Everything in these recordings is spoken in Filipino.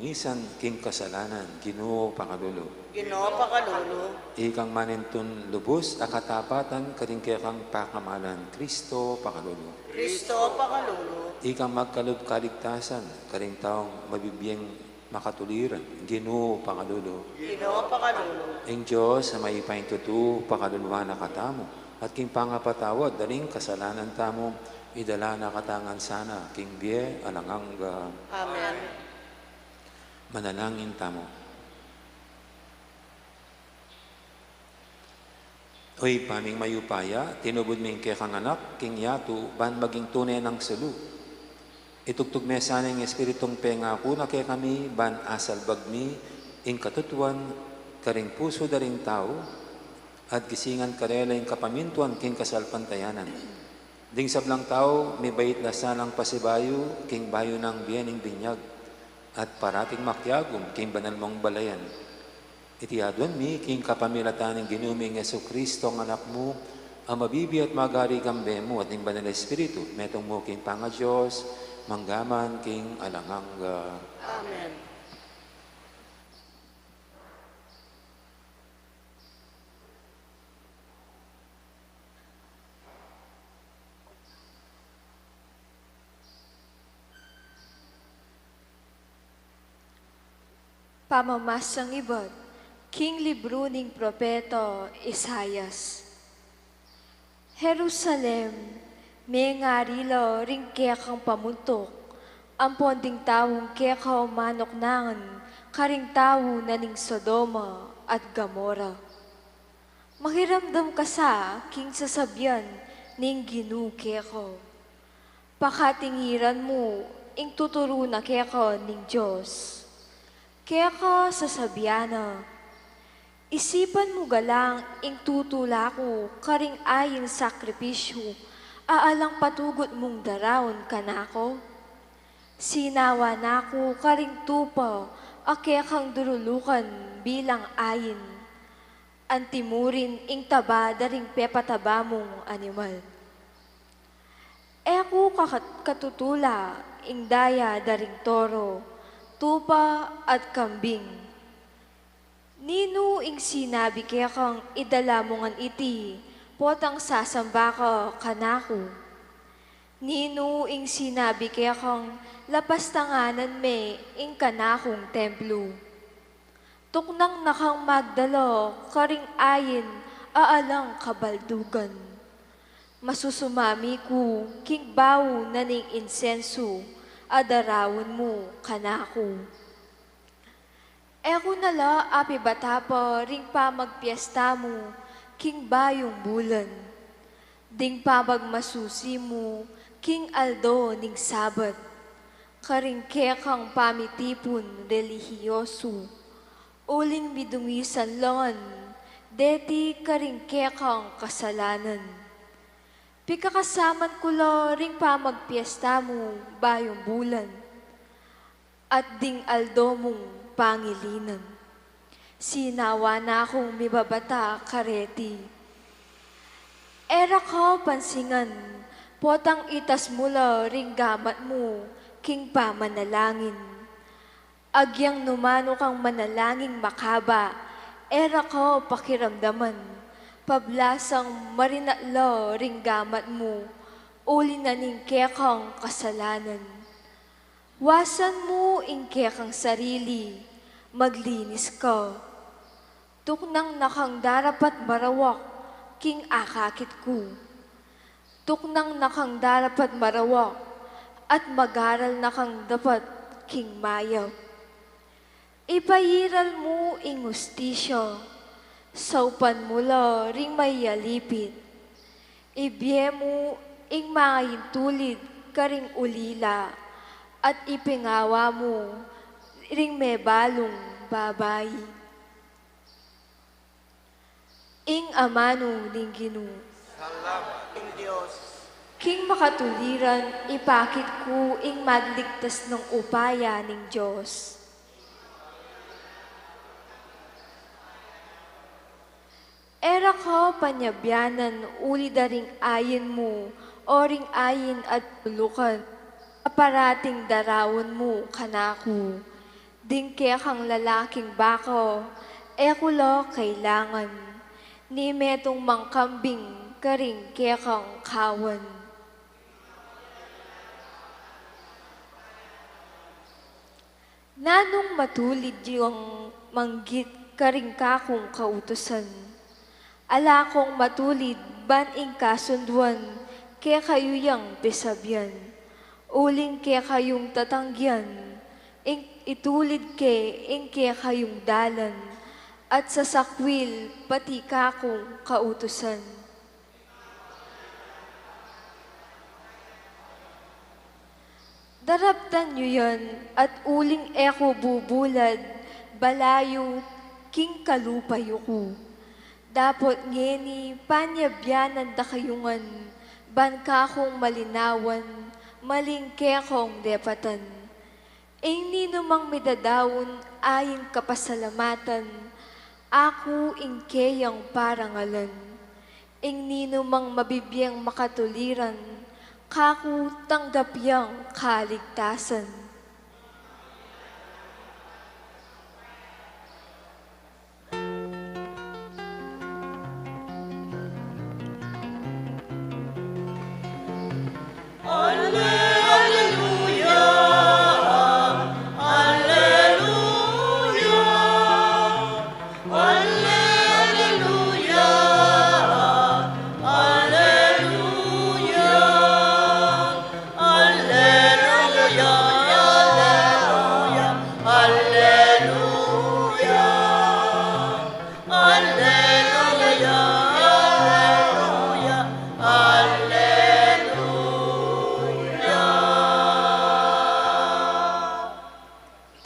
madungisan king kasalanan, Ginoo pakalulu. Ginoo pakalulu. Ikang manintun lubos akatapatan karing kang pakamalan, Kristo pakalulu. Kristo pakalulu. Ikang magkalub kaligtasan, karing taong mabibiyeng makatuliran, Ginoo pakalulu. Ginoo pakalulu. Ang Diyos sa may paintutu pakaluluhan na katamo, at king pangapatawad daling kasalanan tamo, idala na katangan sana, king biye alangang Amen. manalangin tamo. Oy, paming mayupaya, tinubod ming kekang anak, king yatu, ban maging tunay ng salu. Itugtog me sana ng espiritong pengako na kaya kami, ban asal bagmi, ing katutuan, karing puso daring tao, at gisingan karela ing kapamintuan king kasalpantayanan. Ding sablang tao, may bait lasalang pasibayo, king bayo ng biyaning binyag, at parating makyagom, king banal mong balayan. Itiadwan mi, king kapamilatan ng ginuming Yesu Kristo ang anak mo, ang mabibi at magari kambe mo at ng banal na espiritu, metong mo king panga Diyos, manggaman king alangang Amen. Pamamasang ibad, King Libro ning Propeto Isayas. Jerusalem, may ngarilo ring kekang pamuntok, ang ponding tawong kekaw manok nangan, karing tawo na ning Sodoma at Gamora. Mahiramdam ka sa king sasabyan ning ginu keko. Pakatingiran mo, ing tuturo na keko ning Diyos. Kaya ka sasabiana, isipan mo galang ing tutula ko karing ayin sakripisyo, aalang patugot mong darawon kanako. Sinawa nako karing tupa, akya kang durulukan bilang ayin. Antimurin ing taba daring pepataba mong animal. Eko katutula ing daya daring toro, tupa at kambing. Nino ing sinabi kaya kang idala mo ngan iti, potang sasamba ka kanako. Nino ing sinabi kaya kang lapas tanganan me ing kanakong templo. Tuknang nakang magdalo, karing ayin, aalang kabaldugan. Masusumami ko, king bawo na ning insenso, adarawon mo kanako. Eko nala api bata pa ring pa magpiesta mo, king bayong bulan. Ding pa magmasusi mo, king aldo ning sabat. Karing kekang pamitipon relihiyoso, uling bidungisan langan, deti karing kekang kasalanan. Pikakasaman ko lo ring pa magpiesta mo bayong bulan, at ding aldo mong pangilinan. Sinawa na akong mibabata kareti. Era ko pansingan, potang itas mula ring gamat mo, king pa manalangin. Agyang numano kang manalangin makaba, era ko pakiramdaman. Pablasang marinatlo ring gamat mo, uli na ning kekang kasalanan. Wasan mo ing kekang sarili, maglinis ka. Tuknang nakang darapat marawak, king akakit ko. Tuknang nakang darapat marawak, at magaral na kang dapat, king mayap. Ipayiral mo ing ustisyo, saupan mula ring may yalipit. Ibye mo ing mga yintulid karing ulila, at ipingawa mo ring may balong babay. Ing amano ning Ginoo. Salamat ing Diyos. King makatuliran, ipakit ko ing magligtas ng upaya ning Diyos. Era ko panyabyanan, uli daring ayin mo, oring ayin at tulukan, aparating darawon mo kanako. Dingke kang lalaking bako, ekulo kailangan. Ni metong mangkambing, karing kekang kawan. Nanong matulid yung manggit karing kakong kautusan. Ala kong matulid ban ing kasunduan, kaya kayo yang pisabyan. Uling kaya kayong tatanggian, ing itulid ke ing kaya kayong dalan, at sa sakwil pati kakong kautusan. Daraptan nyo yan at uling eko bubulad, balayo king kalupayo ko. Dapot ngeni panyabyanan da kayungan, ban kakong malinawan, malingke kong depatan. Ing ninumang midadawon aying kapasalamatan, ako ingkeyang parangalan. Ing ninumang mabibiyang makatuliran, kaku tanggap yang kaligtasan.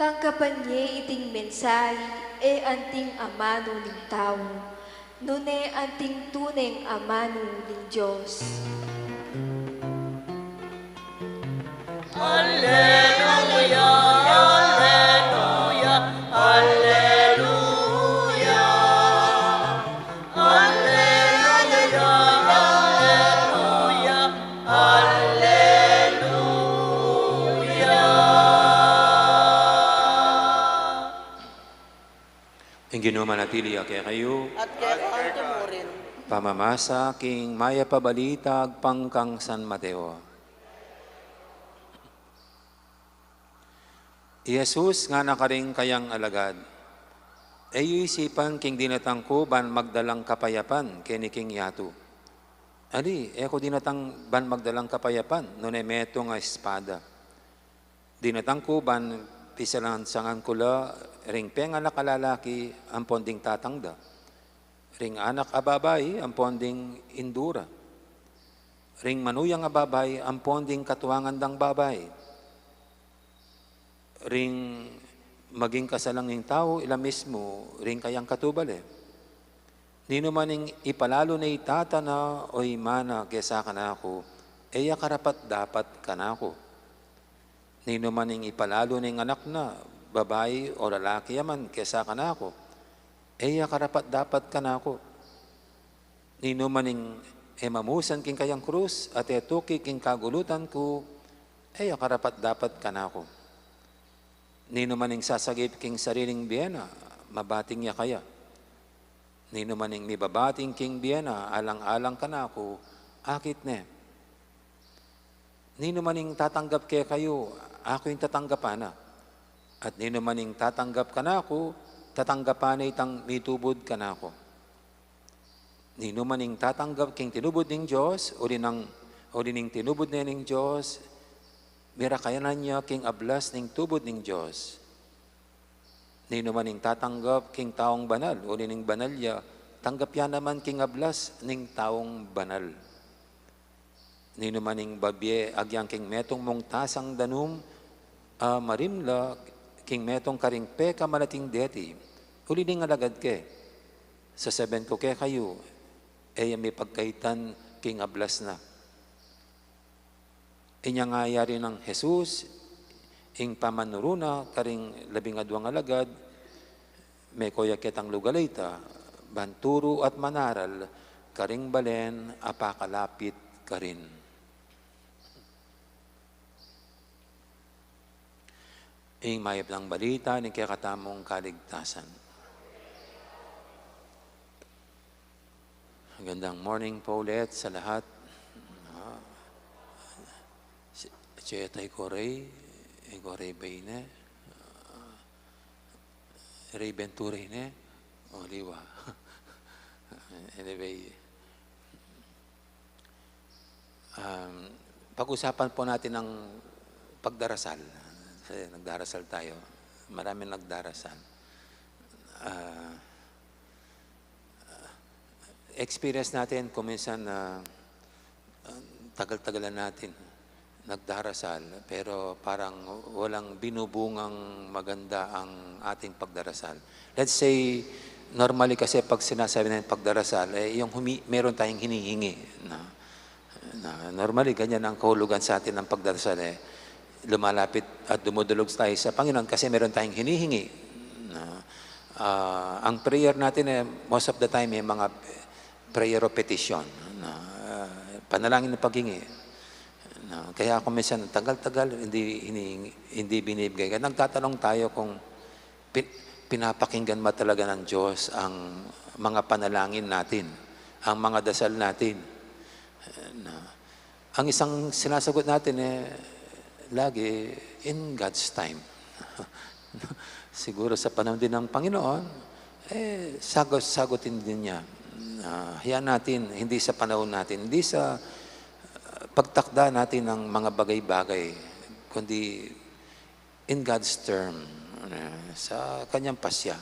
Tangkapan niya iting mensahe e anting amano ng tao, nune anting tuneng amano ng Diyos. Alleluia, alleluia, alleluia. Alleluia, alleluia, alleluia. Ang ginumanatili kaya kayo, At kaya kang tumurin. pamamasa king maya pabalitag pangkang San Mateo. Jesus nga nakaring kayang alagad. Ayo isipan king dinatang ko ban magdalang kapayapan kini king yato. Ali, eko dinatang ban magdalang kapayapan no meto nga espada. Dinatang ko ban pisalan sangan kula ring penga na kalalaki ang ponding tatangda. Ring anak ababay ang ponding indura. Ring manuyang ababay ang ponding katuwangan dang babay. Ring maging kasalanging tao, ila mismo, ring kayang katubal. Nino maning ipalalo na itata na o imana kesa ka na ako, eya karapat dapat ka na ako. Nino maning ipalalo ng anak na, babae o lalaki yaman kesa ka na ako, eya karapat dapat ka na ako. Nino maning mamusan king kayang krus at etuki king kagulutan ko, eya karapat dapat ka na ako. Nino maning sasagip king sariling biyena, mabating niya kaya. Nino maning mibabating king biyena, alang-alang ka na ako, akit ne. Nino maning tatanggap kaya kayo, ako yung tatanggapan na. At nino maning tatanggap ka na ako, tatanggapan na itang mitubod ka na ako. Nino maning tatanggap king tinubod ng Diyos, o dining tinubod na ng Diyos, mira kaya na niya king ablas ning tubod ning Diyos. Nino maning tatanggap king taong banal, o ning banal ya, tanggap yan naman king ablas ning taong banal. Nino maning babye agyang king metong mong tasang danum, marimla king metong karing peka malating deti, uli ning alagad ke. Sasabihin ko kaya kayo, may pagkaitan king ablas na. Inyangayari ng Jesus, ing pamanuruna, karing 12 alagad, may koya kitang lugalayta, banturo at manaral, karing balen, apakalapit karin. ing mayap ng balita ng kakatamong kaligtasan. Magandang morning po ulit sa lahat. Chetay Corey, Corey Bayne, Ray Venturine, Oliwa. Anyway, pag-usapan po natin ang pagdarasal. Kasi nagdarasal tayo. Maraming nagdarasal. Experience natin, kung minsan tagal-tagalan natin nagdarasal, pero parang walang binubungang maganda ang ating pagdarasal. Let's say, normally kasi pag sinasabi natin pagdarasal, meron tayong hinihingi. Normally, ganyan ang kahulugan sa atin ng pagdarasal. Lumalapit at dumudulog tayo sa Panginoon kasi meron tayong hinihingi. Ang prayer natin, most of the time, mga prayer of petition. Panalangin ng paghingi. Kaya kung minsan, tagal-tagal, hindi binibigay. Kaya nagtatanong tayo kung pinapakinggan ba talaga ng Diyos ang mga panalangin natin, ang mga dasal natin. Ang isang sinasagot natin lagi, in God's time. Siguro sa panahon din ng Panginoon, sagutin din niya. Hayaan natin, hindi sa panahon natin, hindi sa pagtakda natin ng mga bagay-bagay, kundi in God's term, sa kanyang pasya.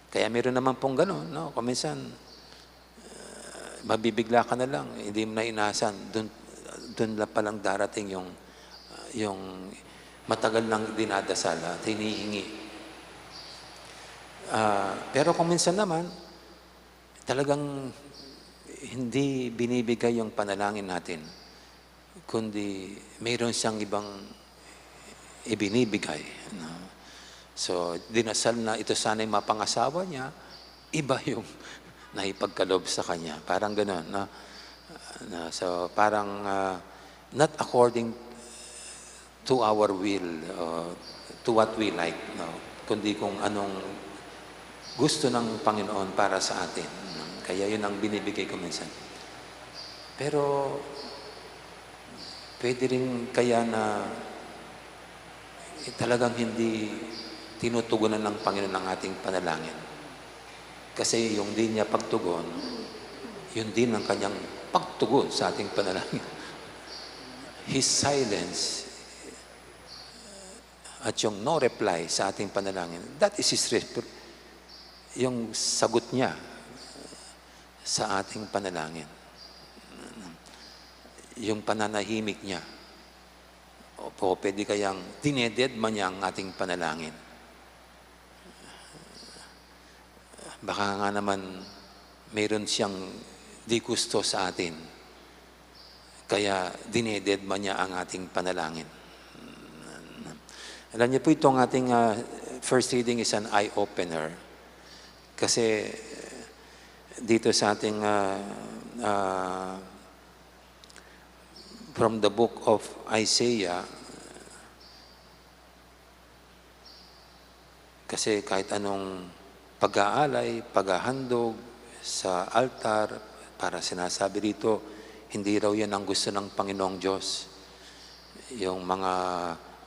Kaya meron naman pong gano'n, no? Kung minsan, mabibigla ka na lang, hindi mo na inasan, doon lang palang darating yung matagal nang dinadasal at hinihingi. Pero kung minsan naman, talagang hindi binibigay yung panalangin natin, kundi mayroon siyang ibang ibinibigay. So, dinasal na ito sana'y mapangasawa niya, iba yung naipagkalob sa kanya. Parang gano'n. So, parang not according to our will, to what we like, kundi kung anong gusto ng Panginoon para sa atin. Kaya yun ang binibigay ko minsan. Pero, pwede rin kaya na talagang hindi tinutugunan ng Panginoon ang ating panalangin. Kasi yung di niya pagtugon, yun din ang kanyang pagtugon sa ating panalangin. His silence at yung no reply sa ating panalangin, that is yung sagot niya sa ating panalangin. Yung pananahimik niya. O pwede kayang dinededma niya ang ating panalangin. Baka nga naman mayroon siyang di gusto sa atin. Kaya dinededma niya ang ating panalangin. Alam niyo po itong ating first reading is an eye-opener. Kasi dito sa ating from the book of Isaiah, kasi kahit anong pag-aalay, paghahandog sa altar, para sinasabi dito, hindi raw yan ang gusto ng Panginoong Diyos. Yung mga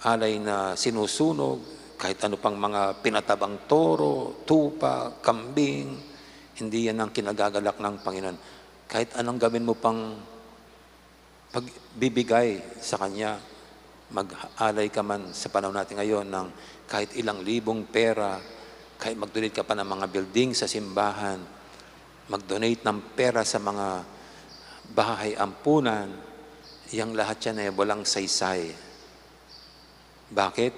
alay na sinusunog, kahit ano pang mga pinatabang toro, tupa, kambing, hindi yan ang kinagagalak ng Panginoon. Kahit anong gawin mo pang pagbibigay sa Kanya, mag-alay ka man sa panahon natin ngayon ng kahit ilang libong pera, kahit mag-donate ka pa ng mga building sa simbahan, mag-donate ng pera sa mga bahay ampunan, yang lahat yan ay walang saysay. Bakit?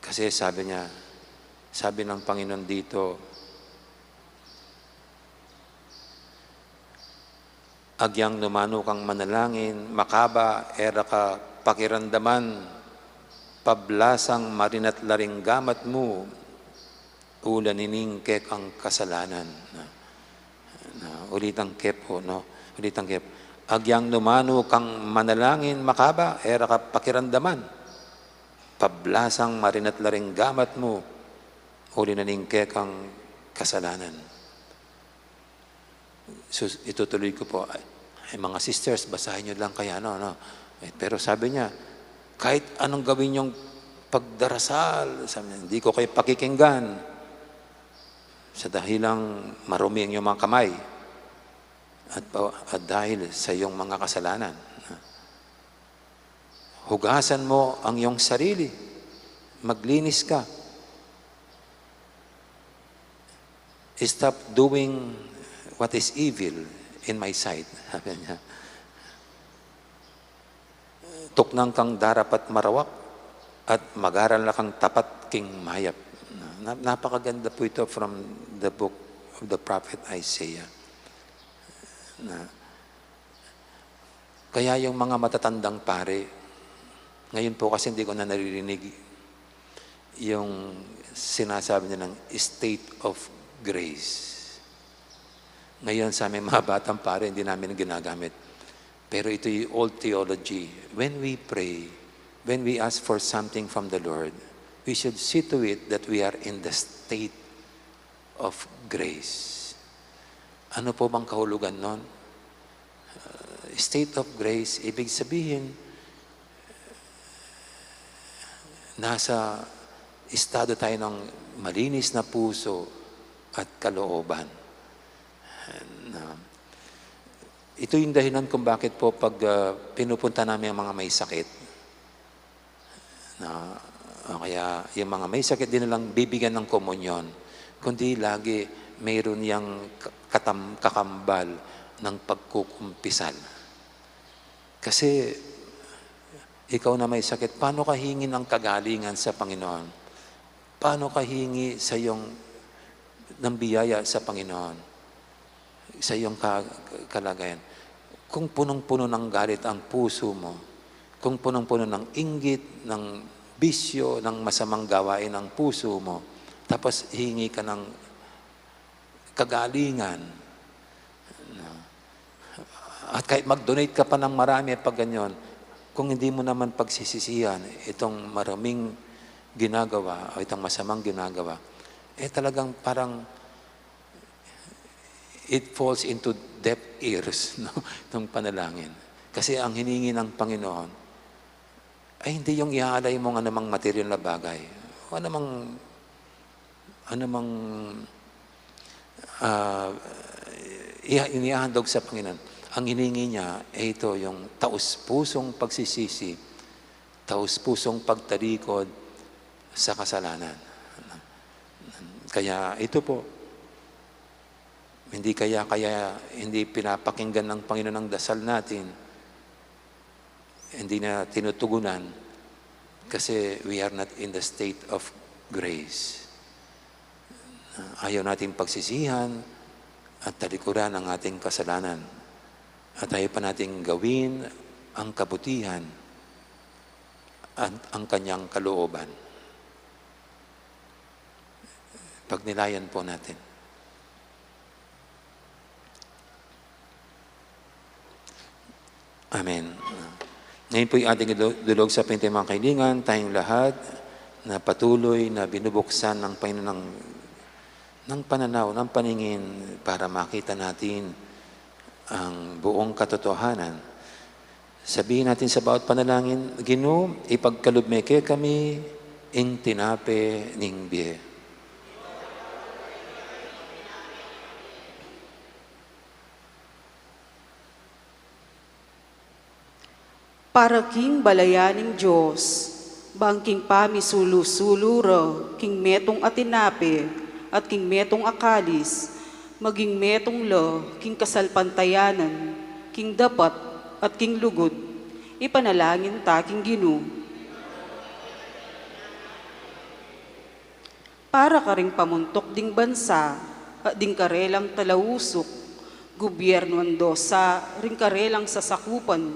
Kasi sabi ng Panginoon dito, agyang numano kang manalangin, makaba, era ka pakirandaman, pablasang marinat laring gamat mo, ulanining kek ang kasalanan. Ulitang kep ho, no? Ulitang kep. agyang numano kang manalangin makaba, era ka pakirandaman, pablasang marinat laring gamat mo, uli na ningke kang kasalanan. So, itutuloy ko po, ay mga sisters, basahin nyo lang kaya, pero sabi niya, kahit anong gawin yung pagdarasal, sabi niya, hindi ko kayo pakikinggan sa dahilang marumi ang iyong mga kamay at dahil sa iyong mga kasalanan. Hugasan mo ang iyong sarili. Maglinis ka. Stop doing what is evil in my sight. Sabi niya. Tuknang kang darapat marawak at magaral na kang tapat king mayap. Napakaganda po ito from the book of the prophet Isaiah. Kaya yung mga matatandang pare, ngayon po kasi hindi ko na naririnig yung sinasabi niya ng state of grace. Ngayon sa aming mga batang pare, hindi namin ginagamit. Pero ito yung old theology. When we pray, when we ask for something from the Lord, we should see to it that we are in the state of grace. Ano po bang kahulugan nun? State of grace, ibig sabihin, nasa estado tayo ng malinis na puso at kalooban. Ito yung dahilan kung bakit po pag pinupunta namin ang mga may sakit, kaya yung mga may sakit din nalang bibigyan ng komunyon, kundi lagi mayroon yung kakambal ng pagkukumpisal. Kasi ikaw na may sakit, paano ka hingi ng kagalingan sa Panginoon? Paano ka hingi sa iyong ng biyaya sa Panginoon? Sa iyong kalagayan. Kung punong-puno ng galit ang puso mo, kung punong-puno ng inggit, ng bisyo, ng masamang gawain ang puso mo, tapos hingi ka ng kagalingan. At kahit mag-donate ka pa ng marami pag ganyan, kung hindi mo naman pagsisisihan itong maraming ginagawa o itong masamang ginagawa, talagang parang it falls into deaf ears, itong panalangin. Kasi ang hiningi ng Panginoon ay hindi yung iaalay mong anumang material na bagay, o anumang inihahandog sa Panginoon. Ang hiningi niya ay ito, yung taus-pusong pagsisisi, taus-pusong pagtalikod sa kasalanan. Kaya ito po, hindi pinapakinggan ng Panginoon ang dasal natin, hindi na tinutugunan kasi we are not in the state of grace. Ayaw nating pagsisihan at talikuran ang ating kasalanan. At ayaw pa nating gawin ang kabutihan at ang kanyang kalooban. Pagnilayan po natin. Amen. Ngayon po yung ating dulog sa pintay mga kaibigan, tayong lahat na patuloy na binubuksan ng Panginoon ng pananaw, ng paningin para makita natin ang buong katotohanan. Sabihin natin sa bawat panalangin, Ginoo, ipagkalubmeke kami, ing tinape ning biye. Para king balayaning Diyos, bangking pamisulu-suluro, king metong atinape, at king metong akalis, maging metong lo, king kasalpantayanan, king dapat, at king lugod, ipanalangin ta king Ginoo. Para ka ring pamuntok ding bansa, at ding karelang talausok, gobyerno andosa, ring karelang sasakupan,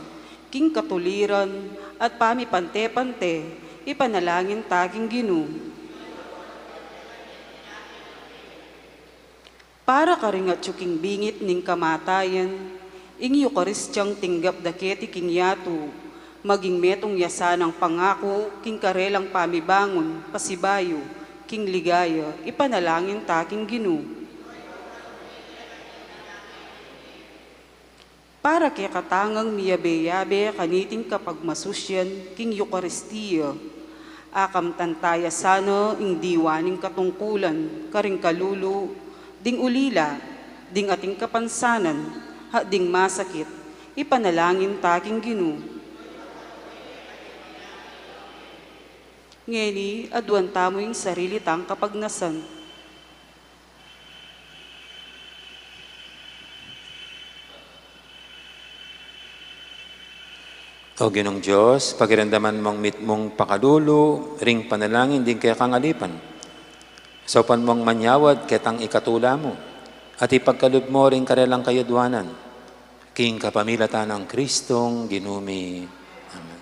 king katuliran, at pamipante-pante, ipanalangin ta king Ginoo. Para ka ring at yuking bingit ning kamatayan, ing Eucharistyang tinggap daketi king yato, maging metong yasa ng pangako, king karelang pamibangon, pasibayo, king ligaya, ipanalangin taking Ginu. Para kay katangang miyabe-yabe kaniting kapag masusyan, king Eucharistiya, akam tantaya sana ing diwaning katungkulan, karing kalulu, ding ulila, ding ating kapansanan, ding masakit, ipanalangin taking Ginu. Ngeni, aduan tamo yung sarili tang kapagnasan. O Ginong Diyos, pagirandaman mong mitmong pakadulo, ring panalangin din kaya kangalipan. Saupan mong manyawad ketang ikatula mo, at ipagkalub mo ring karelang kayadwanan. King kapamilatan ng Kristong ginumi. Amen.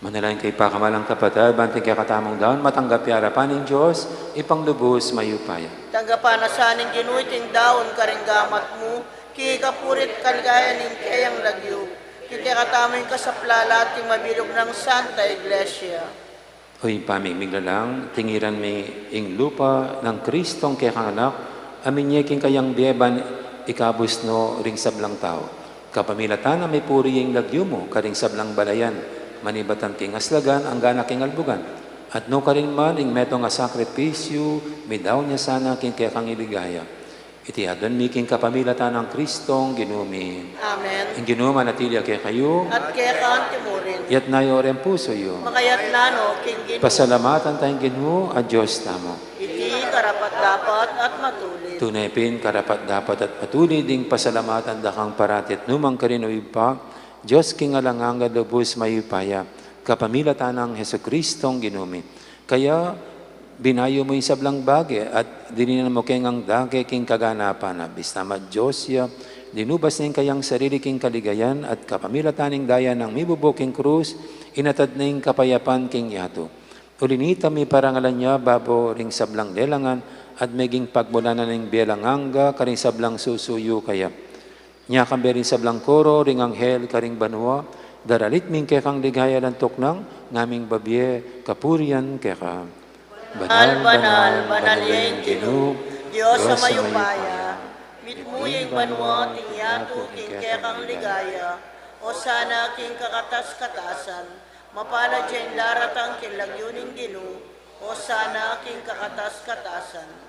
Manalangin kay pakamalang kapatid, banting kay katamong daon, matanggap harapan ng Diyos, ipanglubos mayupaya. Tanggapan na sa aning ginuiting daon karinggamat mo, kikapurit kanigaya ning kayang lagyo. Kitikatamay ka sa plala at mabilog ng Santa Iglesia. Hoy pamimigla lang, tingiran may ing lupa ng Kristong kay kanganak, amin yeking kayang bieban, ikabus no ring sablang tao. Kapamilatan na may puri yung lagyo mo, karing sablang balayan, manibatan king aslagan, ang gana king albugan. At no ka rin man, ing meto nga sakripisyo, may daw niya sana king kaya kang iligaya. Iti adon mi king kapamilatan ng Kristong ginumi. Amen. Ang ginuma natilya kay kayo, At kaya ka timurin. yat nayo rin puso yo. Makayat lano, king ginu. Pasalamatan tayong ginu, at Diyos tamo. Iti karapat-dapat at matulit. Tunaypin, karapat dapat at patuloy ding pasalamatan dakang paratit numang karinoy pa, Diyos king alanganga lubos mayupaya, kapamilatan ng Heso Kristong ginumi. Kaya, binayo mo yung sablang bagay at dininan mo keng ang dake king kaganapan na bistama Diyos ya, dinubas ning kayang sarili king kaligayan at kapamilataning daya ng mibubuking krus, inatad ning kapayapan king yato. Ulinita mi parangalan niya babo ring sablang delangan at meging pagmulanan ning bielanganga karing sablang susuyo kaya. Nya kamberin sablang koro ring anghel karing banwa, daralit ming kekang ligaya lantok ng ngaming babye kapurian keka. Banal, banal yung Ginoo, Diyos sa mayupaya, mitmuyeng banwa, tingyato, king kekang ligaya, o sana king kakatas-katasan, mapalad yung daratang kilagyuning Ginoo, o sana king kakatas-katasan.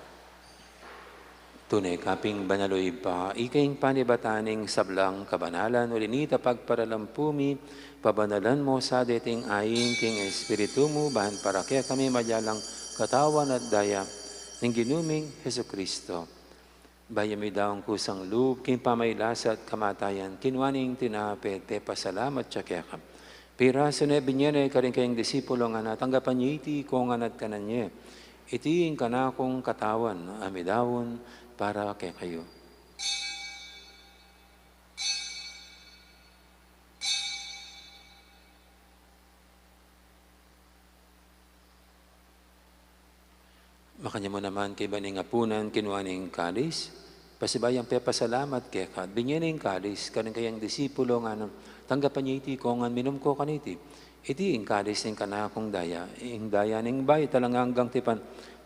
Tunay kaping banaloy pa, ikaing panibataning sablang kabanalan, ulinita pagparalampumi, pabanalan mo sa dating ayin king espiritu mo, bahan para kaya kami madyalang katawan at daya ng ginuming Heso Kristo. Bayami daw ang kusang loob, king pamaylas at kamatayan, kinwaning tinapet, te pasalamat siya kaya ka. Pira sunebi niya na karing kayong disipulo nga natanggapan niyo iti kung anat kananye. Itiing kanakong katawan, amidawon, para kay kayo. Makanya mo naman kay baning apunan, kinuhaning kalis, pasibayang pasalamat kay ka, binyaning kalis, kaning kayang disipulo nga nang tanggapan niya iti ko nga minum ko kaniti. Iti ing kalis ning kanakong daya, ing daya ning bay talang hanggang tipan,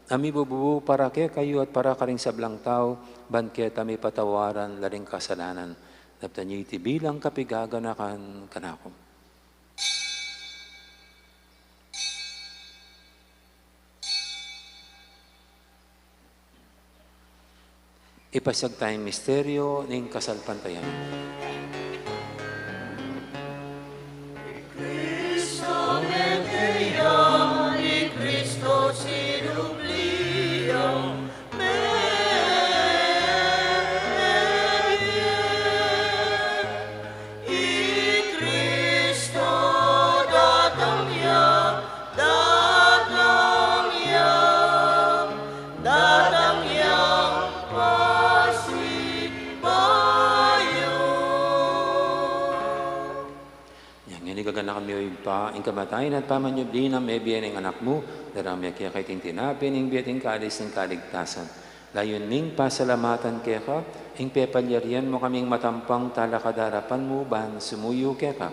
ami bububu para kay kayo at para karing sablang tao, banket ami patawaran laring kasalanan. Naptan niya iti bilang kapigaganakan kanako. Ipasag tayong misteryo ng kasalpantayan. Cristo Medea, ni Cristo sinublia, na kami o pa, ing kamatayin at pamanyod din ang mebiyan ng anak mo, darami kaya kay tintinapin, ing biyating kalis ng kaligtasan. Layon ning pasalamatan kaya ka, ing pepalyarian mo kaming matampang talakadarapan mo, bahan sumuyo kaya ka.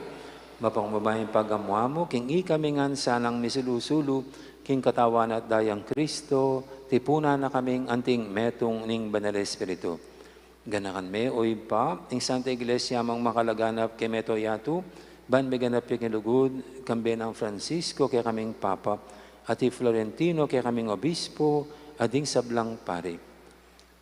Mapangbabayang pagamwa mo, king ikamingan sanang misilusulu, king katawan at dayang Kristo, tipuna na kaming anting metong ning banal espiritu. Ganakan me o pa, ing Santa Iglesia mang makalaganap kay meto yatu, ban meganap yung lugod, kambe ng Francisco kaya kaming Papa, at Florentino kaya kaming Obispo, ading sablang pare.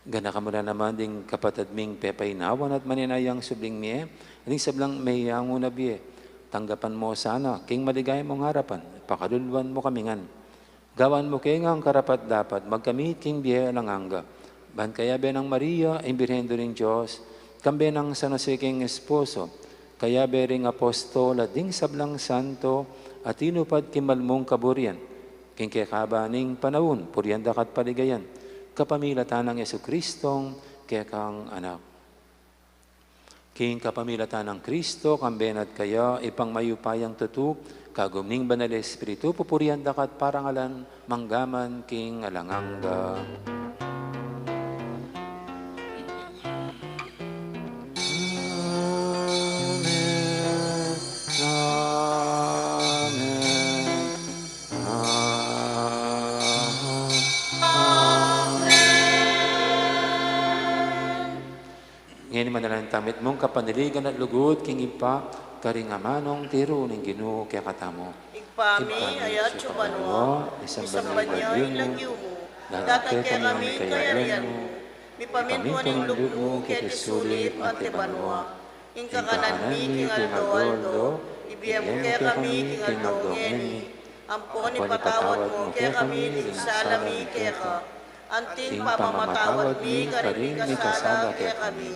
Gana ka muna naman ding kapatid ming pepainawan at maninayang subling miye, ading sablang mayango na biye. Tanggapan mo sana, king maligay mong harapan, pakalulwan mo kamingan. Gawan mo kaya nga ang karapat dapat, magkamit king biye ng angga. Ban kaya benang Maria, imbirhendo rin Diyos, kambe ng San Jose king esposo, kaya bering apostol at ding sablang santo at inupad kimalmong kaburian. King kekabaning panahon, puryanda kat paligayan. Kapamilatan ng Yesu-Kristong kekang anak. King kapamilatan ng Kristo, kambenat kaya ipang mayupayang tutuk, kagumning banal espiritu, pupuryanda kat parangalan, manggaman king alanganga. Ngayon manalang tamit mong kapaniligan at lugod, king ipa, karingamanong tiro ng Ginoo kaya katamo. Igpami, ayat chupanwa, isang banyaw ilagyo mo, datang kaya kami kayarian mo, mipamintuan ng loob mo, kaya tisulit at tibanwa, ing kakanan mi, king aldo, ibiyam kaya kami, king aldongeni, ampon ipatawad mo, kaya kami, salami kaya ka, anting pamamatawad mi, karin mi kasada kaya kami,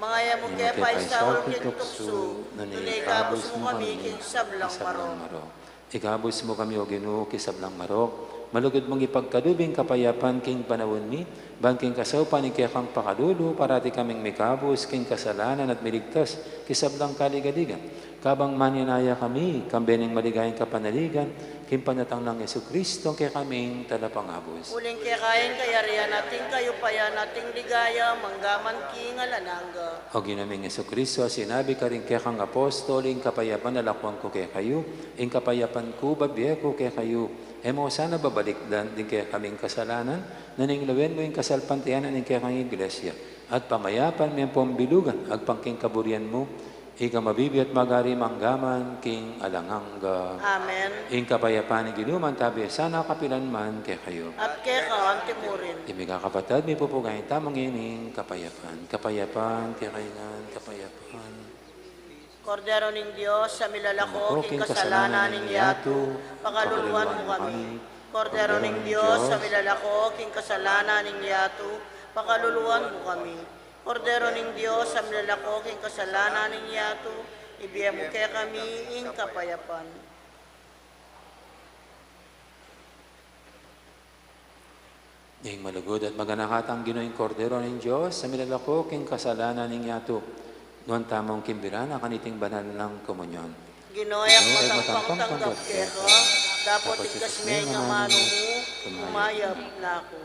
mga mo kaya paisawal kintukso, nunay kabos mo kami king sablang maro. Ikabos mo kami o Ginoo kisablang marok, malugod mong ipagkadubing kapayapan king panawon mi, Bangking kasaupan ni kang pakalulu, parati kaming mikabos, king kasalanan at miligtas, kisablang kaligaligan. Kabang maninaya kami, kambening maligayang kapanaligan, kimpanatang ng Yesu Kristo, kaya kaming talapangabos. Uling kaya kayarian natin kayo paya nating ligaya, manggaman king alananga. O ginaming Yesu Kristo, sinabi ka rin kaya kang apostol, ing kapayapan nalakwang ko kaya kayo, ing kapayapan ko babiya ko kaya kayo. Emo sana babalikdan din kaya kaming kasalanan, naninglawin mo yung kasalpantianan ng kaya kang iglesia. At pamayapan mo yung pambilugan, agpangking kaburian mo, ika mabibi at magari manggaman, king alangangga. Amen. Ing kapayapan ng ginuman, tabi sana kapilan man kaya kayo. At kaya ka, antimurin. Imiga kapatid, may pupugayin tamang ining kapayapan. Kapayapan, kaya kaingan, kapayapan. Kordero ning Diyos, sa milalako, king kasalanan ning yato, pakaluluan mo kami. Kordero ning Diyos, sa milalako, king kasalanan ning yato, pakaluluan mo kami. Kordero ning Diyos, sa milalako, king kasalanan ning yato, ibigay mo kaya kami ing kapayapan. Ing malugod at maganakatang ginoing kordero ng Diyos, sa milalako, king kasalanan ning yato, noon tamang kimbirana kaniting banal ng komunyon. Ginoyak matangpang tanggap kero, dapat ikas may nga mano mo, umayap na ako.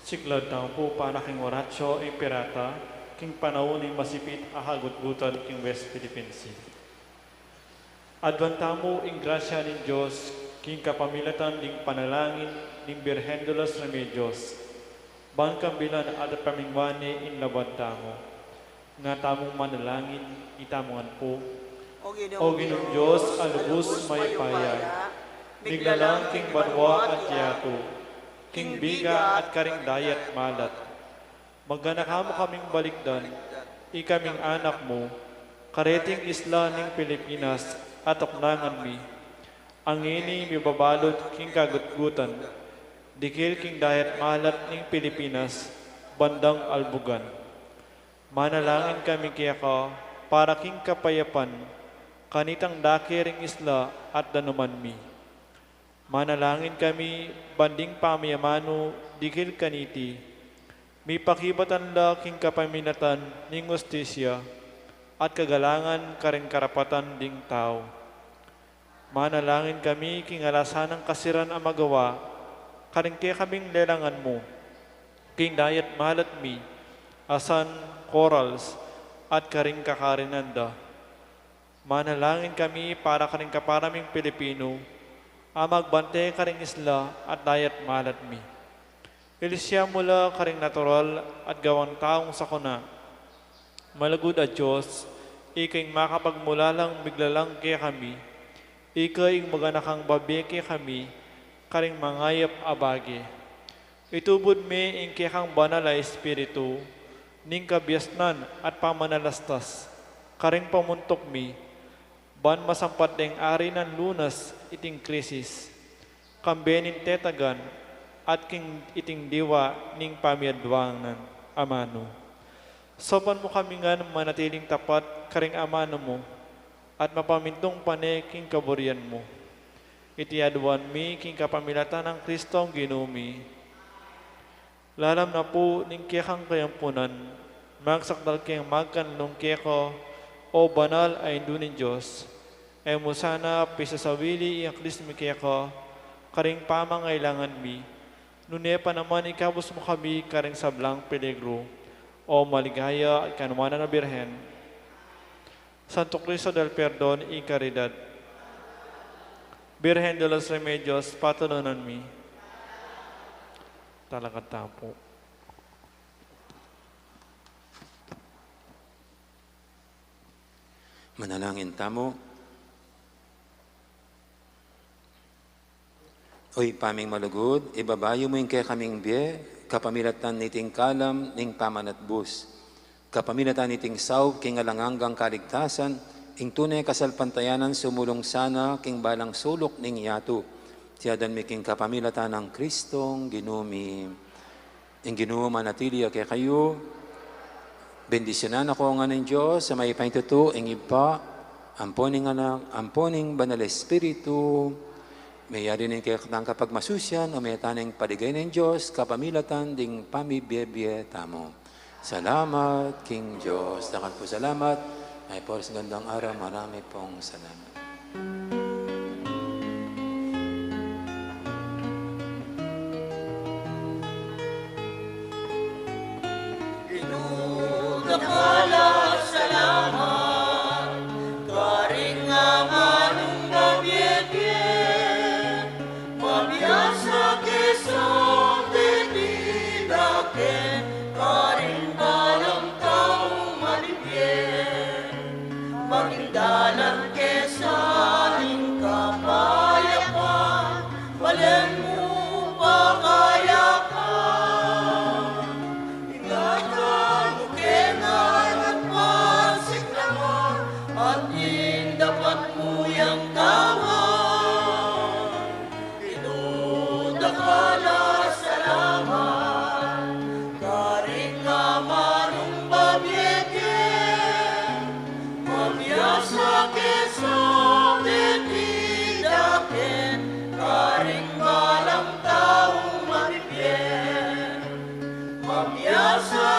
Siklod na po para king oratio imperata, king panahon ni masipit ahagutgutan king West Philippine Sea. Advantamo ing grasya ni Diyos, king kapamilatan ding panalangin ning Birhen de los Remedios, bangkang bilan at pamingwane in labantamo, nga tamong manalangin itamongan po. O Ginoong Diyos, alubos may paya, miglalang king banwa at yato, king biga at karing dayat malat. Magganakamo kaming balikdan, ikaming anak mo, kareting isla ning Pilipinas, at oknangan mi. Ang ini mi babalot king kagutgutan, dikil king dayat malat ning Pilipinas, bandang albugan. Manalangin kami kaya ka, para king kapayapan, kanitang dakiring isla at danuman mi. Manalangin kami, banding pamayamano, dikil kaniti, mi pakibatan la king kapaminatan ning ustisya, at kagalangan karing karapatan ding tao. Manalangin kami, king alasan ng kasiran ang magawa, karing kaya kaming lelangan mo, king dayat malat mi, asan corals, at karing kakarinanda. Manalangin kami para karing kaparaming Pilipino, magbante karing isla at dayat malat mi. Ilisya mula karing natural at gawang taong sakuna. Malagud at Diyos, ikay makapagmula lang biglalang kaya kami, ikay maganakang babi kaya kami, karing mangayap abagi. Itubod mi ing kaya banal ay espiritu, ning kabiasnan at pamanalastas, karing pamuntok mi, ban masampat ding ari ng lunas iting krisis, kambenin tetagan, at king iting diwa ning pamiadwangan amano. Sopan mo kami nga manatiling tapat karing amano mo, at mapamintong pane king kaburian mo. Itiaduan mi king kapamilatan ng Kristo ang ginumi. Lalam na po ning kiyakang kayampunan, magsakdal kayang magkanlong kiyako, o banal ay indunin Diyos, ay mo sana pisasawili ang Kristo mi kiyako, karing pamangailangan mi, nunepa naman ikabos mo kami karing sablang peligro, o maligaya at kanumanan na Birhen, Santo Cristo del Perdon y Caridad, Birhen de los Remedios, patulonan mi. Talagang tapo. Manalangin tamo. Oy, paming malugod, ibabayo mo yung kaya kaming biye, kapamilatan niting kalam, ning pamanat bus. Kapamilatan niting saw, king alanganggang kaligtasan, ing tunay kasalpantayanan sumulong sana, king balang sulok ning yato. Tiyadan mi king kapamilatan ng Kristong ginumi. Ing ginuo manatili kay kayo, bendisyonan ako nga ng Diyos sa may paintuto, ing ipa, amponing anak, amponing banal espiritu, may yari nin kaya katang kapag masusyan o may taneng paligay ng Diyos, kapamilatan ding pamibiyebye tamo. Salamat, King Diyos. Dakan po salamat. Ay po sa gandang araw, marami pong salamat. Dakala salamat, karing amanong gabyetye, mabiyasa kesong titidaken, karing balang taong malibyen, magindalan kesaning kapayapan, balen mo pakayakan, ingatan mo kengan at pasiklaman, at dapat mo yang tawan. Inudakala salamat, karing amanong babyeken, mabiyasa kesong titidaken, karing balang taong mabibyen, mabiyasa